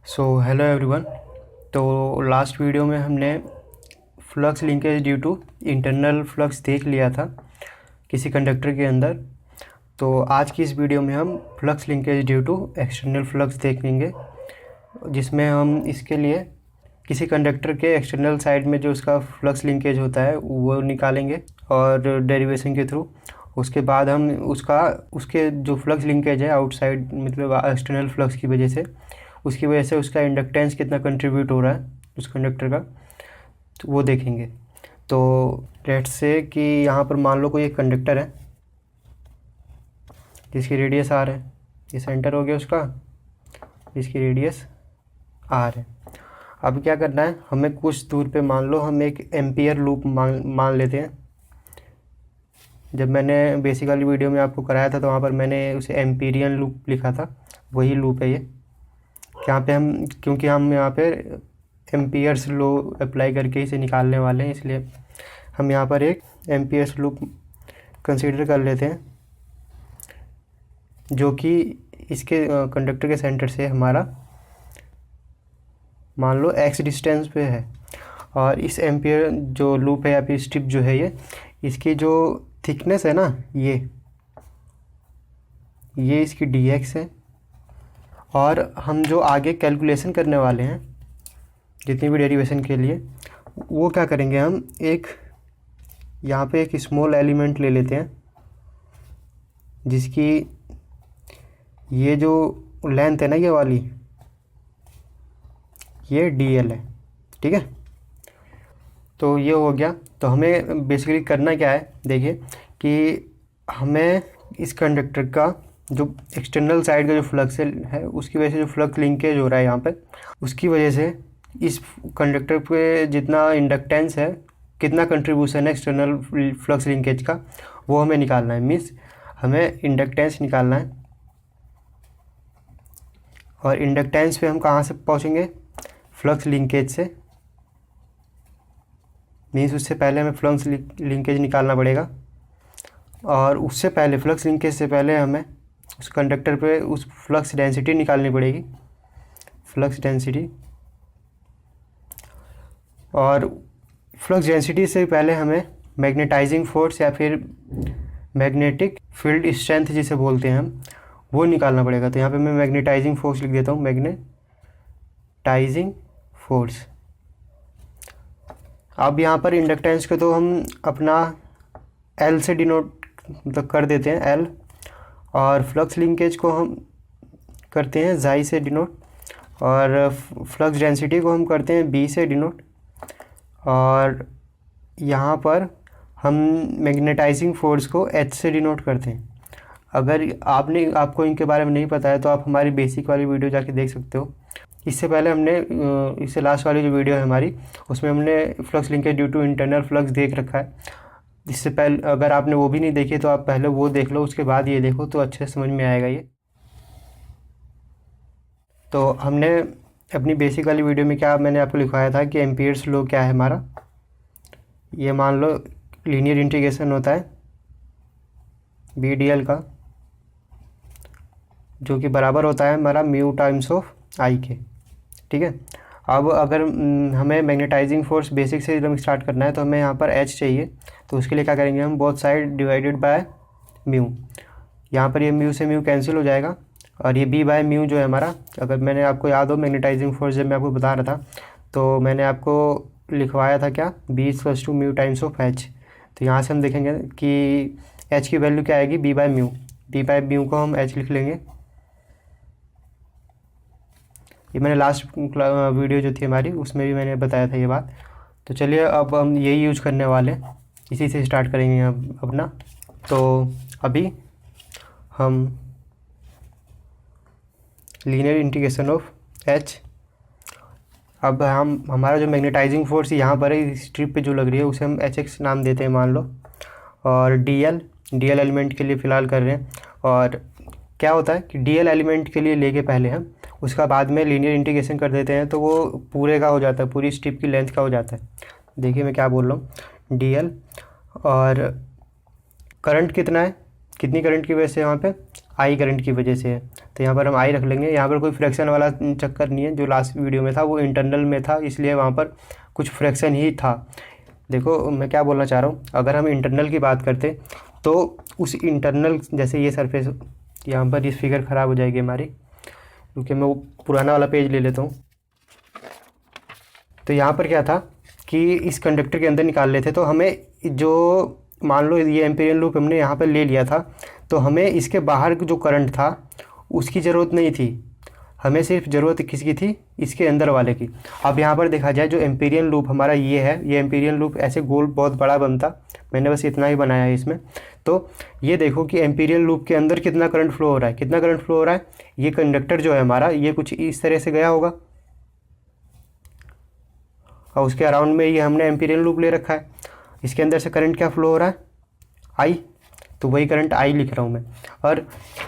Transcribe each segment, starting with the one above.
Hello everyone. तो last video में हमने flux linkage due to internal flux देख लिया था किसी कंडक्टर के अंदर। तो आज की इस वीडियो में हम flux linkage due to external flux देखेंगे, जिसमें हम इसके लिए किसी कंडक्टर के एक्सटर्नल साइड में जो उसका फ्लक्स लिंकेज होता है वो निकालेंगे और डेरिवेशन के थ्रू। उसके बाद हम उसके जो फ्लक्स लिंकेज है आउटसाइड मतलब एक्सटर्नल फ्लक्स की वजह से, उसकी वजह से उसका इंडक्टेंस कितना कंट्रीब्यूट हो रहा है उस कंडक्टर का, तो वो देखेंगे। तो लेट्स से कि यहाँ पर मान लो कोई एक कंडक्टर है जिसकी रेडियस आर है, ये सेंटर हो गया उसका, जिसकी रेडियस आर है। अब क्या करना है, हमें कुछ दूर पे मान लो हम एक एम्पियर लूप मान लेते हैं। जब मैंने बेसिकली वीडियो में आपको कराया था तो वहाँ पर मैंने उसे एम्पीरियन लूप लिखा था, वही लूप है ये। यहाँ पे हम क्योंकि हम यहाँ पे एम्पियर्स लॉ अप्लाई करके इसे निकालने वाले हैं, इसलिए हम यहाँ पर एक एम्पियर्स लूप कंसीडर कर लेते हैं, जो कि इसके कंडक्टर के सेंटर से हमारा मान लो x डिस्टेंस पे है। और इस एम्पियर जो लूप है या फिर स्ट्रिप जो है ये, इसकी जो थिकनेस है ना, ये इसकी dx है। और हम जो आगे कैलकुलेशन करने वाले हैं जितनी भी डेरिवेशन के लिए, वो क्या करेंगे, हम एक यहाँ पे एक स्मॉल एलिमेंट ले लेते हैं जिसकी ये जो लेंथ है ना, ये वाली, ये dl है, ठीक है। तो ये हो गया। तो हमें बेसिकली करना क्या है, देखिए कि हमें इस कंडक्टर का जो एक्सटर्नल साइड का जो फ्लक्स है उसकी वजह से जो फ्लक्स लिंकेज हो रहा है यहाँ पे, उसकी वजह से इस कंडक्टर पे जितना इंडक्टेंस है, कितना कंट्रीब्यूशन है एक्सटर्नल फ्लक्स लिंकेज का, वो हमें निकालना है। मीन्स हमें इंडक्टेंस निकालना है। और इंडक्टेंस पे हम कहाँ से पहुँचेंगे, फ्लक्स लिंकेज से। मीन्स उससे पहले हमें फ्लक्स लिंकेज निकालना पड़ेगा। और उससे पहले फ्लक्स लिंकेज से पहले हमें उस कंडक्टर पे उस फ्लक्स डेंसिटी निकालनी पड़ेगी, फ्लक्स डेंसिटी। और फ्लक्स डेंसिटी से पहले हमें मैग्नेटाइजिंग फोर्स या फिर मैग्नेटिक फील्ड स्ट्रेंथ जिसे बोलते हैं हम, वो निकालना पड़ेगा। तो यहाँ पे मैं मैग्नेटाइजिंग फोर्स लिख देता हूँ, मैग्नेटाइजिंग फोर्स। अब यहाँ पर इंडक्टेंस को तो हम अपना L से डिनोट मतलब कर देते हैं, L। और फ्लक्स लिंकेज को हम करते हैं जाई से डिनोट। और फ्लक्स डेंसिटी को हम करते हैं B से डिनोट। और यहाँ पर हम मैग्नेटाइजिंग फोर्स को H से डिनोट करते हैं। अगर आपको इनके बारे में नहीं पता है तो आप हमारी बेसिक वाली वीडियो जाके देख सकते हो। इससे पहले हमने इससे लास्ट वाली जो वीडियो है हमारी, उसमें हमने flux linkage due to internal flux देख रखा है। इससे पहले अगर आपने वो भी नहीं देखी तो आप पहले वो देख लो, उसके बाद ये देखो तो अच्छे से समझ में आएगा ये। तो हमने अपनी बेसिक वाली वीडियो में क्या मैंने आपको लिखवाया था कि एम्पियर्स लॉ क्या है हमारा। ये मान लो लीनियर इंटीग्रेशन होता है BDL का, जो कि बराबर होता है हमारा म्यू टाइम्स ऑफ आई के, ठीक है। अब अगर हमें मैग्नेटाइजिंग फोर्स बेसिक से एकदम स्टार्ट करना है तो हमें यहाँ पर H चाहिए। तो उसके लिए क्या करेंगे, हम both side divided by mu. यहाँ पर ये म्यू से म्यू कैंसिल हो जाएगा। और ये B बाय म्यू जो है हमारा, अगर मैंने आपको याद हो मैग्नेटाइजिंग फोर्स जब मैं आपको बता रहा था तो मैंने आपको लिखवाया था क्या, B equals to mu times of H। तो यहाँ से हम देखेंगे कि H की वैल्यू क्या आएगी, B by mu. B by mu को हम H लिख लेंगे। ये मैंने लास्ट वीडियो जो थी हमारी उसमें भी मैंने बताया था ये बात। तो चलिए अब हम यही यूज़ करने वाले हैं, इसी से स्टार्ट करेंगे अब अपना। तो अभी हम लीनियर इंटीग्रेशन ऑफ H, अब हमारा जो मैग्नेटाइजिंग फोर्स यहाँ पर है स्ट्रिप पे जो लग रही है उसे हम HX नाम देते हैं मान लो। और DL एलिमेंट के लिए फ़िलहाल कर रहे हैं। और क्या होता है कि DL एलिमेंट के लिए लेके पहले हम उसका बाद में लीनियर इंटीग्रेशन कर देते हैं तो वो पूरे का हो जाता है, पूरी स्ट्रिप की लेंथ का हो जाता है। देखिए मैं क्या बोल रहा हूँ, DL। और करंट कितना है, कितनी करंट की वजह से यहाँ पे आई करंट की वजह से है। तो यहाँ पर हम आई रख लेंगे। यहाँ पर कोई फ्रैक्शन वाला चक्कर नहीं है, जो लास्ट वीडियो में था वो इंटरनल में था, इसलिए वहाँ पर कुछ फ्रैक्शन ही था। देखो मैं क्या बोलना चाह रहा हूँ, अगर हम इंटरनल की बात करते तो उस इंटरनल, जैसे ये सरफेस, यहाँ पर इस फिगर ख़राब हो जाएगी हमारी, क्योंकि मैं वो पुराना वाला पेज ले लेता हूँ। तो यहाँ पर क्या था कि इस कंडक्टर के अंदर निकाल लेते, तो हमें जो मान लो ये एम्पीरियल लूप हमने यहाँ पर ले लिया था, तो हमें इसके बाहर जो करंट था उसकी ज़रूरत नहीं थी, हमें सिर्फ ज़रूरत किसकी थी, इसके अंदर वाले की। अब यहाँ पर देखा जाए जो एम्पीरियल लूप हमारा ये है, ये एम्पीरियल लूप ऐसे गोल बहुत बड़ा बनता, मैंने बस इतना ही बनाया है इसमें। तो ये देखो कि एम्पीरियल लूप के अंदर कितना करंट फ्लो हो रहा है, कितना करंट फ्लो हो रहा है। ये कंडक्टर जो है हमारा, ये कुछ इस तरह से गया होगा और उसके अराउंड में ये हमने एम्पीरियल लूप ले रखा है। इसके अंदर से करंट क्या फ्लो हो रहा है, आई, तो वही करंट आई लिख रहा हूँ मैं। और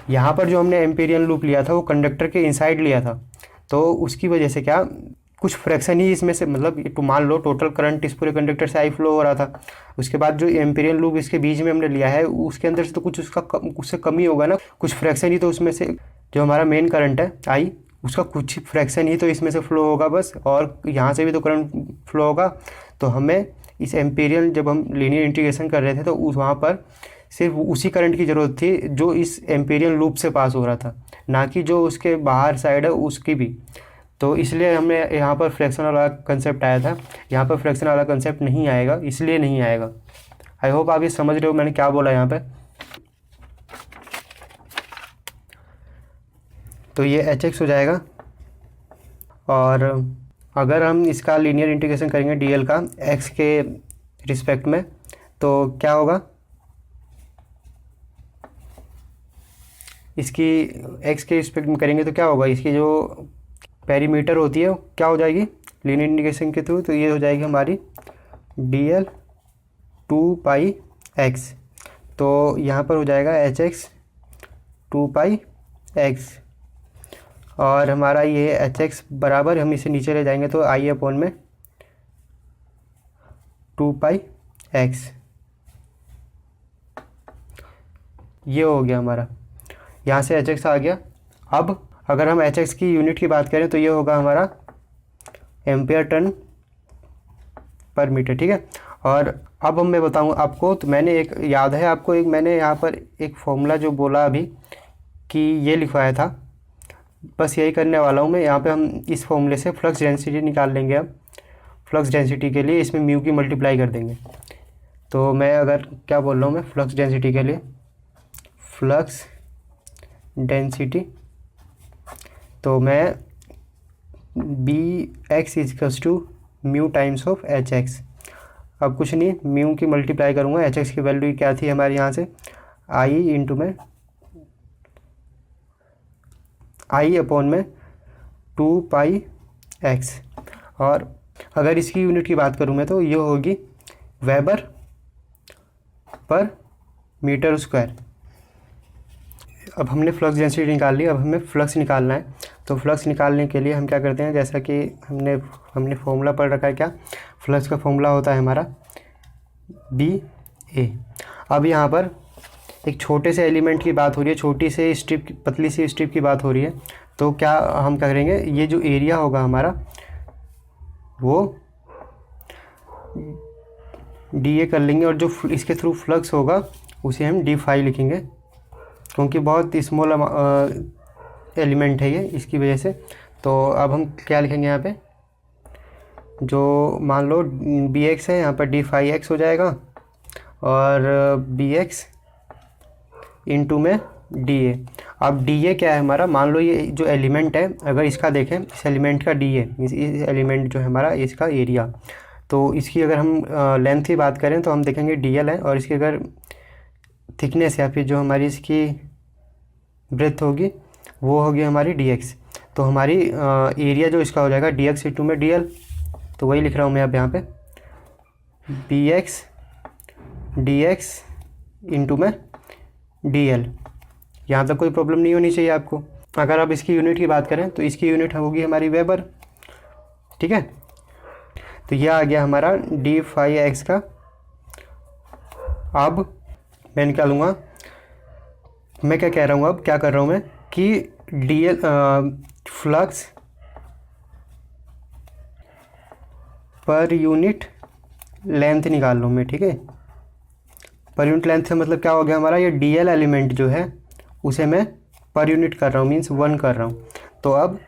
यहाँ पर जो हमने एम्पीरियल लूप लिया था वो कंडक्टर के इनसाइड लिया था, तो उसकी वजह से क्या कुछ फ्रैक्शन ही इसमें से, मतलब तो मान लो टोटल करंट इस पूरे कंडक्टर से आई फ्लो हो रहा था, उसके बाद जो एम्पीरियल लूप इसके बीच में हमने लिया है उसके अंदर से तो कुछ उससे कम ही होगा ना, कुछ फ्रैक्शन ही तो उसमें से, जो हमारा मेन करंट है आई, उसका कुछ फ्रैक्शन ही तो इसमें से फ्लो होगा बस, और यहाँ से भी तो करंट फ्लो होगा। तो हमें इस एम्पीरियल, जब हम लीनियर इंटीग्रेशन कर रहे थे तो वहाँ पर सिर्फ उसी करंट की ज़रूरत थी जो इस एम्पीरियल लूप से पास हो रहा था, ना कि जो उसके बाहर साइड है उसकी भी। तो इसलिए हमने यहाँ पर फ्रैक्शन वाला कंसेप्ट आया था, यहाँ पर फ्रैक्शन वाला कंसेप्ट नहीं आएगा, इसलिए नहीं आएगा। आई होप आप ये समझ रहे हो मैंने क्या बोला यहाँ पे। तो ये HX हो जाएगा, और अगर हम इसका लीनियर इंटीग्रेशन करेंगे DL का x के रिस्पेक्ट में, तो क्या होगा, इसकी x के रिस्पेक्ट में करेंगे तो क्या होगा, इसकी जो पेरीमीटर होती है क्या हो जाएगी लीनियर इंटीग्रेशन के थ्रू, तो ये हो जाएगी हमारी DL 2πx। तो यहाँ पर हो जाएगा HX 2πx, और हमारा ये HX बराबर, हम इसे नीचे ले जाएंगे तो I अपॉन में 2πx, ये हो गया हमारा, यहाँ से HX आ गया। अब अगर हम HX की यूनिट की बात करें तो ये होगा हमारा एम्पियर टन पर मीटर, ठीक है। और अब मैं बताऊँ आपको, तो मैंने एक याद है आपको, एक मैंने यहाँ पर एक फॉर्मूला जो बोला अभी कि ये लिखवाया था, बस यही करने वाला हूँ मैं। यहाँ पे हम इस फॉर्मूले से फ्लक्स डेंसिटी निकाल लेंगे। अब फ्लक्स डेंसिटी के लिए इसमें म्यू की मल्टीप्लाई कर देंगे। तो मैं अगर क्या बोल रहा हूँ, मैं फ्लक्स डेंसिटी के लिए, फ्लक्स डेंसिटी, तो मैं BX equals to mu times of HX। अब कुछ नहीं, म्यू की मल्टीप्लाई करूँगा, HX की वैल्यू क्या थी हमारे यहाँ से, I इंटू में I अपॉन में 2πx। और अगर इसकी यूनिट की बात करूँ मैं तो ये होगी वेबर पर मीटर स्क्वायर। अब हमने फ्लक्स डेंसिटी निकाल ली, अब हमें फ्लक्स निकालना है। तो फ्लक्स निकालने के लिए हम क्या करते हैं, जैसा कि हमने फॉर्मूला पढ़ रखा है, क्या फ्लक्स का फॉर्मूला होता है हमारा BA। अब यहाँ पर एक छोटे से एलिमेंट की बात हो रही है, छोटी से स्ट्रिप, पतली सी स्ट्रिप की बात हो रही है। तो क्या हम करेंगे, ये जो एरिया होगा हमारा वो DA कर लेंगे, और जो इसके थ्रू फ्लक्स होगा उसे हम d लिखेंगे, क्योंकि बहुत स्मॉल एलिमेंट है ये, इसकी वजह से। तो अब हम क्या लिखेंगे यहाँ पे, जो मान लो BX है, यहाँ पर d∅x हो जाएगा, और BX इंटू में DA। अब DA क्या है हमारा, मान लो ये जो एलिमेंट है, अगर इसका देखें, इस एलिमेंट का DA, इस एलिमेंट जो है हमारा, इसका एरिया। तो इसकी अगर हम लेंथ की बात करें तो हम देखेंगे DL है, और इसकी अगर थिकनेस या फिर जो हमारी इसकी ब्रेथ होगी वो होगी हमारी DX। तो हमारी एरिया जो इसका हो जाएगा DX इंटू में DL। तो वही लिख रहा हूँ मैं अब यहाँ पे, BX DX इंटू में DL। यहाँ तक कोई प्रॉब्लम नहीं होनी चाहिए आपको। अगर आप इसकी यूनिट की बात करें तो इसकी यूनिट होगी हमारी वेबर, ठीक है। तो यह आ गया हमारा d∅x का। अब मैं निकालूंगा मैं क्या कह रहा हूँ, अब क्या कर रहा हूँ मैं कि DL flux per unit length निकाल लूँ मैं, ठीक है। पर यूनिट लेंथ से मतलब क्या हो गया हमारा, ये डीएल एलिमेंट जो है उसे मैं पर यूनिट कर रहा हूँ, मीन्स 1 कर रहा हूँ। तो अब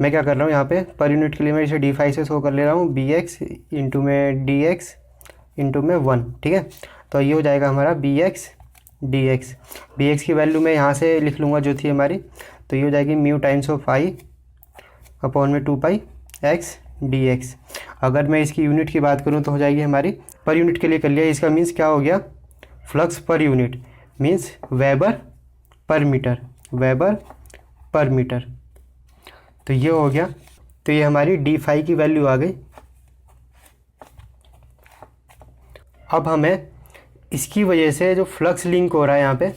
मैं क्या कर रहा हूँ, यहाँ पे पर यूनिट के लिए मैं इसे d5 से शो कर ले रहा हूँ, bx इंटू में dx इंटू में 1, ठीक है। तो ये हो जाएगा हमारा bx dx की वैल्यू मैं यहाँ से लिख लूँगा जो थी हमारी, तो ये हो जाएगी mu times of I upon में 2 पाई x dx। अगर मैं इसकी यूनिट की बात करूँ तो हो जाएगी हमारी, पर यूनिट के लिए कर लिया, इसका मीन्स क्या हो गया, flux per unit means weber per metre. तो ये हो गया, तो ये हमारी d5 की वैल्यू आ गई। अब हमें इसकी वजह से जो फ्लक्स लिंक हो रहा है यहाँ पे,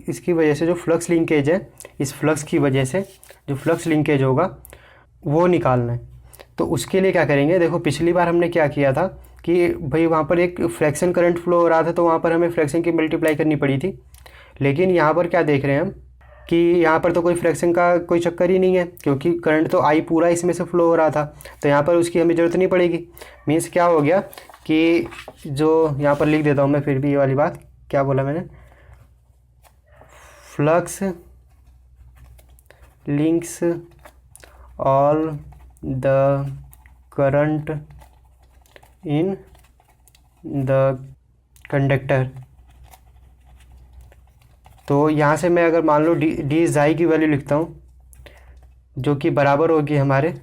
इसकी वजह से जो फ्लक्स लिंकेज है, इस फ्लक्स की वजह से जो फ्लक्स लिंकेज होगा वो निकालना है। तो उसके लिए क्या करेंगे, देखो पिछली बार हमने क्या किया था कि भाई वहाँ पर एक फ्रैक्शन करंट फ्लो हो रहा था, तो वहाँ पर हमें फ्रैक्शन की मल्टीप्लाई करनी पड़ी थी। लेकिन यहाँ पर क्या देख रहे हैं हम कि यहाँ पर तो कोई फ्रैक्शन का कोई चक्कर ही नहीं है, क्योंकि करंट तो आई पूरा इसमें से फ्लो हो रहा था, तो यहाँ पर उसकी हमें ज़रूरत नहीं पड़ेगी। मीन्स क्या हो गया कि जो यहाँ पर लिख देता हूँ मैं, फिर भी ये वाली बात क्या बोला मैंने, flux links all the current in the conductor. तो यहाँ से मैं अगर मान लो डी जाई की वैल्यू लिखता हूँ, जो कि बराबर होगी हमारे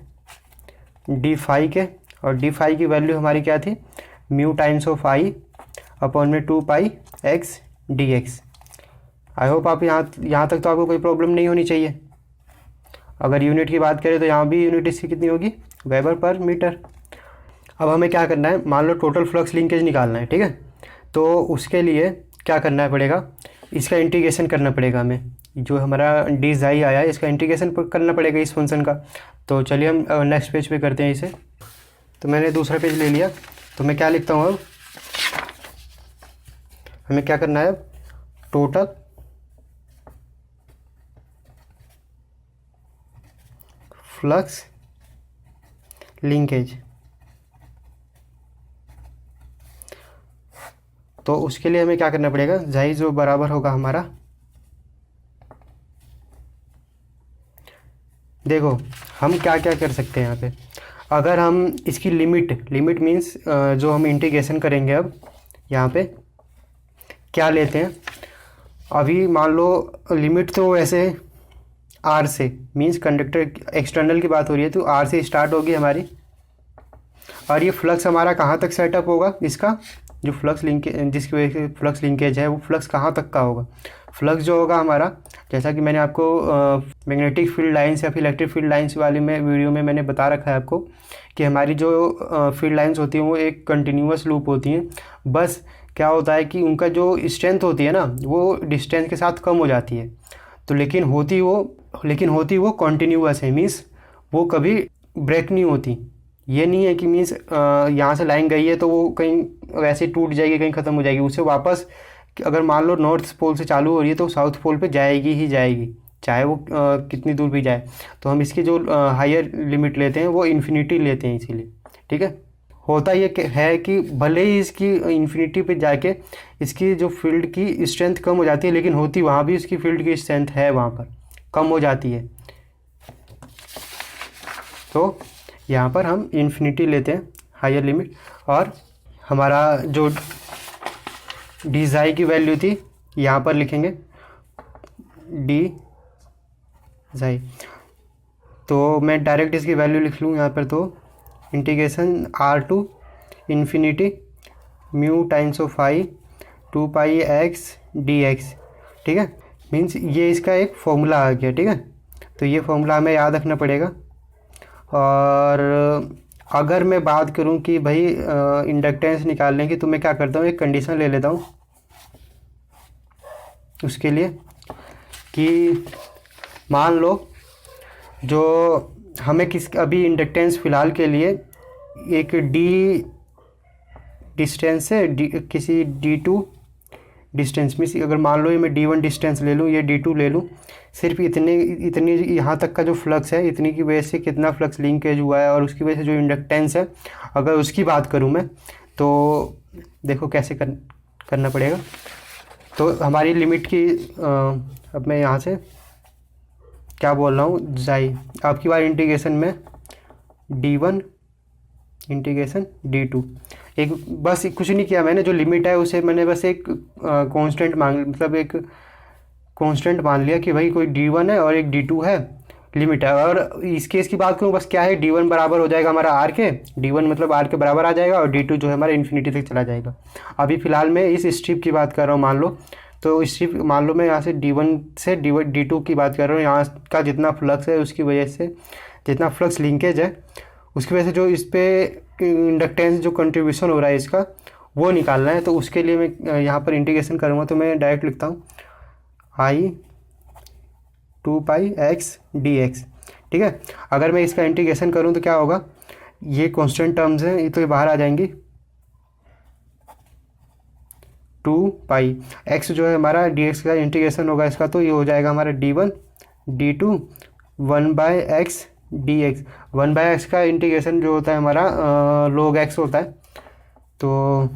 d5 के, और d5 की वैल्यू हमारी क्या थी, mu times of I upon में 2 पाई x dx। आई होप आप यहाँ तक तो आपको कोई प्रॉब्लम नहीं होनी चाहिए। अगर यूनिट की बात करें तो यहाँ भी यूनिट इसकी कितनी होगी, वेबर पर मीटर। अब हमें क्या करना है, मान लो टोटल फ्लक्स लिंकेज निकालना है, ठीक है। तो उसके लिए क्या करना पड़ेगा, इसका इंटीग्रेशन करना पड़ेगा हमें, जो हमारा डी जाई आया है इसका इंटीग्रेशन करना पड़ेगा इस फंक्शन का। तो चलिए हम नेक्स्ट पेज पे करते हैं इसे। तो मैंने दूसरा पेज ले लिया, तो मैं क्या लिखता हूँ अब, हमें क्या करना है, अब टोटल फ्लक्स लिंकेज। तो उसके लिए हमें क्या करना पड़ेगा, जाई जो बराबर होगा हमारा, देखो हम क्या क्या कर सकते हैं यहाँ पे। अगर हम इसकी लिमिट मीन्स जो हम इंटीग्रेशन करेंगे, अब यहाँ पे क्या लेते हैं, अभी मान लो लिमिट तो वैसे आर से, मीन्स कंडक्टर एक्सटर्नल की बात हो रही है, तो आर से स्टार्ट होगी हमारी, और ये फ्लक्स हमारा कहाँ तक सेटअप होगा, इसका जो फ्लक्स लिंकेज, जिसकी वजह से फ्लक्स लिंकेज है, वो फ्लक्स कहाँ तक का होगा। फ्लक्स जो होगा हमारा, जैसा कि मैंने आपको मैग्नेटिक फील्ड लाइंस या फिर इलेक्ट्रिक फील्ड लाइंस वाली में वीडियो में मैंने बता रखा है आपको, कि हमारी जो फील्ड लाइंस होती हैं वो एक कंटिन्यूअस लूप होती हैं। बस क्या होता है कि उनका जो स्ट्रेंथ होती है ना, वो डिस्टेंस के साथ कम हो जाती है। तो लेकिन होती वो कॉन्टीन्यूअस है, मीन्स वो कभी ब्रेक नहीं होती। ये नहीं है कि मीन्स यहाँ से लाइन गई है तो वो कहीं वैसे टूट जाएगी, कहीं ख़त्म हो जाएगी, उसे वापस अगर मान लो नॉर्थ पोल से चालू हो रही है तो साउथ पोल पे जाएगी ही जाएगी, चाहे वो कितनी दूर भी जाए। तो हम इसकी जो हायर लिमिट लेते हैं वो इन्फिनिटी लेते हैं इसीलिए, ठीक है। होता ये है कि भले ही इसकी इन्फिनिटी पे जाके इसकी जो फील्ड की स्ट्रेंथ कम हो जाती है, लेकिन होती वहाँ भी इसकी फील्ड की स्ट्रेंथ है, वहाँ पर कम हो जाती है। तो यहाँ पर हम इन्फिनिटी लेते हैं हायर लिमिट, और हमारा जो डी जाई की वैल्यू थी यहाँ पर लिखेंगे डी जाई। तो मैं डायरेक्ट इसकी वैल्यू लिख लूँ यहाँ पर, तो integration R to infinity mu times of I 2 pi x d x, ठीक है। मीन्स ये इसका एक फॉर्मूला आ गया, ठीक है। तो ये फॉर्मूला हमें याद रखना पड़ेगा। और अगर मैं बात करूं कि भाई इंडक्टेंस निकालने की, तो मैं क्या करता हूं, एक कंडीशन ले लेता हूं उसके लिए, कि मान लो जो हमें अभी इंडक्टेंस फ़िलहाल के लिए एक डी डिस्टेंस से किसी D2 डिस्टेंस मीन्स अगर मान लो ये मैं d1 डिस्टेंस ले लूँ, ये d2 ले लूँ, सिर्फ इतनी यहाँ तक का जो फ्लक्स है इतनी की वजह से कितना फ्लक्स लिंकेज हुआ है और उसकी वजह से जो इंडक्टेंस है अगर उसकी बात करूँ मैं तो देखो कैसे करना पड़ेगा। तो हमारी लिमिट की अब मैं यहाँ से क्या बोल रहा हूँ, जाई आपकी बार इंटीग्रेशन में d1 इंटीग्रेशन d2, एक बस कुछ नहीं किया मैंने, जो लिमिट है उसे मैंने बस एक कांस्टेंट मतलब एक कांस्टेंट मान लिया कि भाई कोई d1 है और एक d2 है, लिमिट है। और इस केस की बात करूँ बस क्या है, d1 बराबर हो जाएगा हमारा r के, d1 मतलब r के बराबर आ जाएगा और d2 जो है हमारा इन्फिनिटी तक चला जाएगा। अभी फ़िलहाल मैं इस स्ट्रिप की बात कर रहा हूँ, मान लो तो स्ट्रिप मान लो मैं यहाँ से d1 से d2 की बात कर रहा हूँ, यहाँ का जितना फ्लक्स है उसकी वजह से, जितना फ्लक्स लिंकेज है उसकी वजह से जो इस पर इंडक्टेंस जो कंट्रीब्यूशन हो रहा है इसका वो निकालना है। तो उसके लिए मैं यहाँ पर इंटीग्रेशन करूँगा, तो मैं डायरेक्ट लिखता हूँ i 2πx dx, ठीक है। अगर मैं इसका इंटीग्रेशन करूँ तो क्या होगा, ये कांस्टेंट टर्म्स हैं ये तो ये बाहर आ जाएंगी, 2π x जो है हमारा dx का इंटीग्रेशन होगा इसका, तो ये हो जाएगा हमारा d1 d2 1/x dx। 1/x का इंटीग्रेशन जो होता है हमारा log x होता है, तो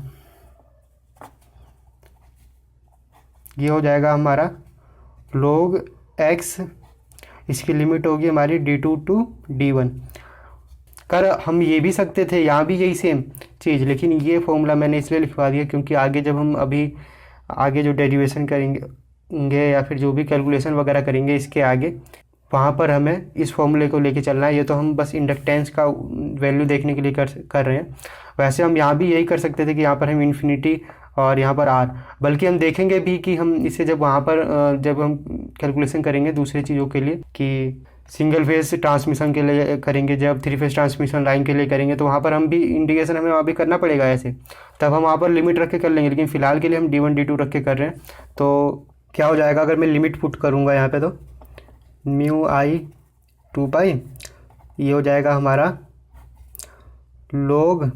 ये हो जाएगा हमारा log x, इसकी लिमिट होगी हमारी d2 टू d1। कर हम ये भी सकते थे, यहाँ भी यही सेम चीज़, लेकिन ये फॉर्मूला मैंने इसलिए लिखवा दिया क्योंकि आगे जब हम अभी आगे जो डेरिवेशन करेंगे या फिर जो भी कैलकुलेशन वगैरह करेंगे इसके आगे, वहाँ पर हमें इस फॉर्मूले को लेके चलना है। ये तो हम बस इंडक्टेंस का वैल्यू देखने के लिए कर रहे हैं। वैसे हम यहाँ भी यही कर सकते थे कि यहाँ पर हम इन्फिनिटी और यहाँ पर आर, बल्कि हम देखेंगे भी कि हम इसे जब वहाँ पर जब हम कैलकुलेशन करेंगे दूसरी चीज़ों के लिए कि सिंगल फेज ट्रांसमिशन के लिए करेंगे, जब 3 फेज ट्रांसमिशन लाइन के लिए करेंगे, तो वहाँ पर हम भी इंटीग्रेशन हमें वहाँ भी करना पड़ेगा ऐसे, तब हम वहाँ पर लिमिट रख के कर लेंगे। लेकिन फ़िलहाल के लिए हम d1 d2 रख के कर रहे हैं। तो क्या हो जाएगा अगर मैं लिमिट पुट करूँगा यहाँ पे, तो म्यू आई 2π, ये हो जाएगा हमारा log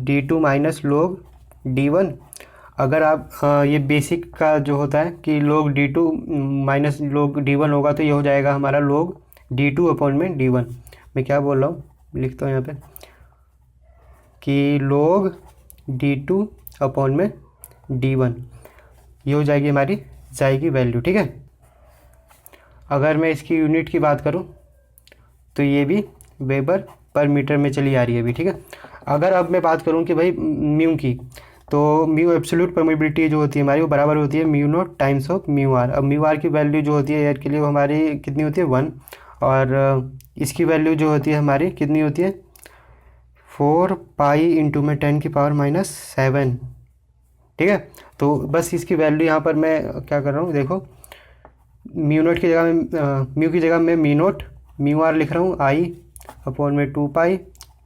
d2 minus log d1। अगर आप ये बेसिक का जो होता है कि log d2 minus log d1 होगा, तो ये हो जाएगा हमारा log d2 अपॉन में d1। मैं क्या बोल रहा हूँ, लिखता हूँ यहाँ पे कि log d2 अपॉन में d1, ये हो जाएगी हमारी जाएगी वैल्यू, ठीक है। अगर मैं इसकी यूनिट की बात करूं तो ये भी वेबर पर मीटर में चली आ रही है अभी, ठीक है। अगर अब मैं बात करूं कि भाई म्यू की, तो म्यू एब्सोल्यूट परमिबिलिटी जो होती है हमारी वो बराबर होती है mu naught times of mu R. अब म्यू आर की वैल्यू जो होती है एयर के लिए वो हमारी कितनी होती है 1, और इसकी वैल्यू जो होती है हमारी कितनी होती है 4π इंटू में 10⁻⁷, ठीक है। तो बस इसकी वैल्यू यहाँ पर मैं क्या कर रहा हूँ, देखो म्यू नोट की जगह में म्यू की जगह में मी नोट म्यू आर लिख रहा हूँ i अपॉन में 2π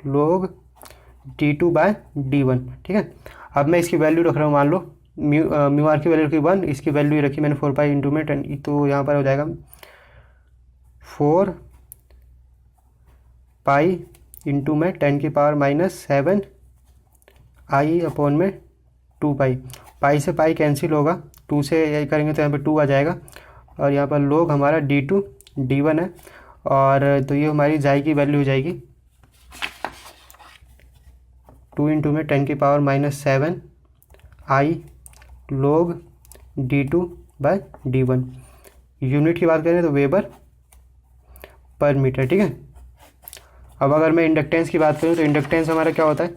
log d2/d1, ठीक है। अब मैं इसकी वैल्यू रख रहा हूँ, मान लो म्यू आर की वैल्यू रखी 1, इसकी वैल्यू रखी मैंने 4π इंटू में 10, तो यहाँ पर हो जाएगा 4π इंटू में 10⁻⁷ i अपॉन में 2π। पाई से पाई कैंसिल होगा, 2 से यही करेंगे तो यहाँ पर 2 आ जाएगा, और यहाँ पर log हमारा d2 d1 है, और तो ये हमारी जाई की वैल्यू हो जाएगी 2 इंटू में 10⁻⁷ i log d2/d1। यूनिट की बात करें तो वेबर पर मीटर, ठीक है। अब अगर मैं इंडक्टेंस की बात करूँ तो इंडक्टेंस हमारा क्या होता है,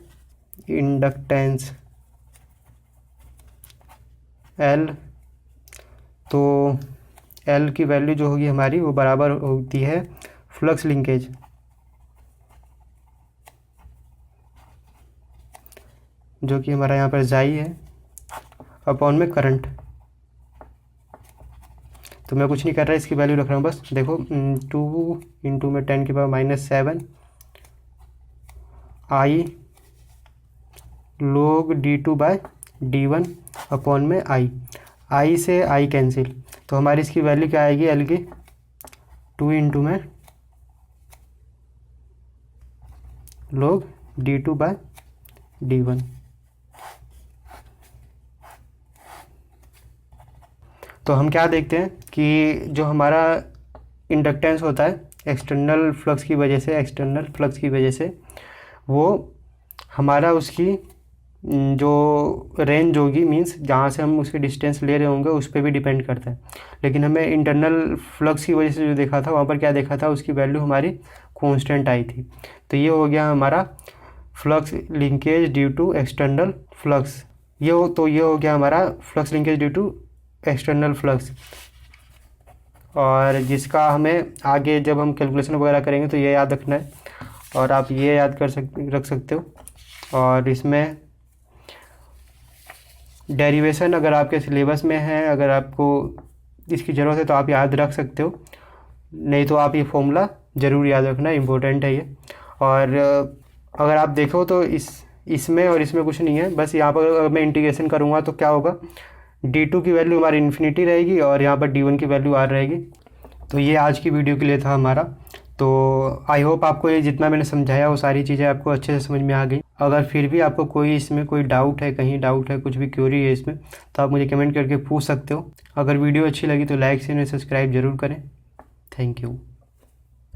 इंडक्टेंस L, तो L की वैल्यू जो होगी हमारी वो बराबर होती है फ्लक्स लिंकेज, जो कि हमारा यहाँ पर जाई है, अपॉन में करंट। तो मैं कुछ नहीं कर रहा, इसकी वैल्यू रख रहा हूँ बस, देखो 2 इंटू में 10⁻⁷ i log d2/d1 अपॉन में i से i कैंसिल, तो हमारी इसकी वैल्यू क्या आएगी L की 2 इंटू में log d2/d1। तो हम क्या देखते हैं कि जो हमारा इंडक्टेंस होता है एक्सटर्नल फ्लक्स की वजह से वो हमारा उसकी जो रेंज होगी, मींस जहाँ से हम उसकी डिस्टेंस ले रहे होंगे उस पर भी डिपेंड करता है। लेकिन हमें इंटरनल फ्लक्स की वजह से जो देखा था, वहाँ पर क्या देखा था, उसकी वैल्यू हमारी कांस्टेंट आई थी। तो ये हो गया हमारा flux linkage due to external flux. ये हो गया हमारा flux linkage due to external flux. और जिसका हमें आगे जब हम कैलकुलेशन वगैरह करेंगे तो ये याद रखना है, और आप ये याद रख सकते हो। और इसमें डेरिवेशन अगर आपके सिलेबस में है, अगर आपको इसकी ज़रूरत है तो आप याद रख सकते हो, नहीं तो आप ये फॉर्मूला ज़रूर याद रखना, इम्पोर्टेंट है ये। और अगर आप देखो तो इसमें और इसमें कुछ नहीं है, बस यहाँ पर अगर मैं इंटीग्रेशन करूँगा तो क्या होगा, d2 की वैल्यू हमारी इन्फिनिटी रहेगी और यहाँ पर d1 की वैल्यू r रहेगी। तो ये आज की वीडियो के लिए था हमारा। तो आई होप आपको ये जितना मैंने समझाया वो सारी चीज़ें आपको अच्छे से समझ में आ गई। अगर फिर भी आपको कोई इसमें कोई डाउट है, कहीं डाउट है, कुछ भी क्वेरी है इसमें, तो आप मुझे कमेंट करके पूछ सकते हो। अगर वीडियो अच्छी लगी तो लाइक शेयर सब्सक्राइब ज़रूर करें। Thank you.